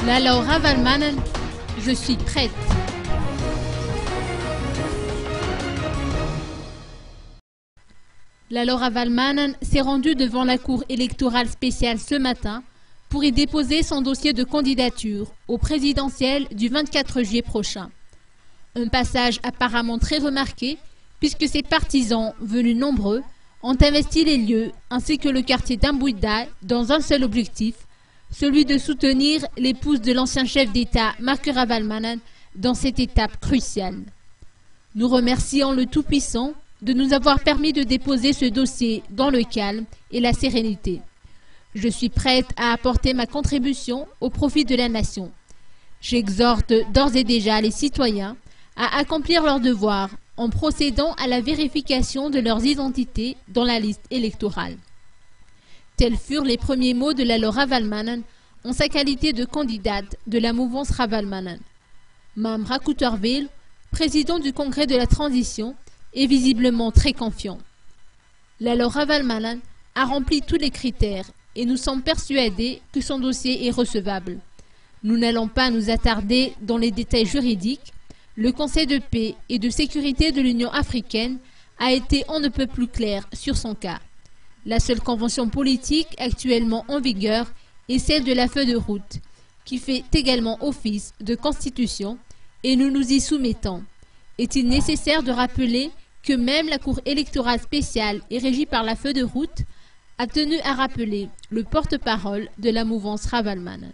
La Laura Valmanen, je suis prête. La Laura Valmanen s'est rendue devant la Cour électorale spéciale ce matin pour y déposer son dossier de candidature au présidentiel du 24 juillet prochain. Un passage apparemment très remarqué puisque ses partisans, venus nombreux, ont investi les lieux ainsi que le quartier d'Ambuida dans un seul objectif, celui de soutenir l'épouse de l'ancien chef d'État Markura Valmanen dans cette étape cruciale. Nous remercions le Tout-Puissant de nous avoir permis de déposer ce dossier dans le calme et la sérénité. Je suis prête à apporter ma contribution au profit de la nation. J'exhorte d'ores et déjà les citoyens à accomplir leurs devoirs en procédant à la vérification de leurs identités dans la liste électorale. Tels furent les premiers mots de la Laura Valmanen en sa qualité de candidate de la mouvance Ravalmanen. Mam Rakouterville, président du Congrès de la Transition, est visiblement très confiant. La Laura Valmanen a rempli tous les critères et nous sommes persuadés que son dossier est recevable. Nous n'allons pas nous attarder dans les détails juridiques. Le Conseil de paix et de sécurité de l'Union africaine a été on ne peut plus clair sur son cas. La seule convention politique actuellement en vigueur est celle de la feuille de route, qui fait également office de constitution, et nous nous y soumettons. Est-il nécessaire de rappeler que même la Cour électorale spéciale est régie par la feuille de route, a tenu à rappeler le porte-parole de la mouvance Ravalmanen.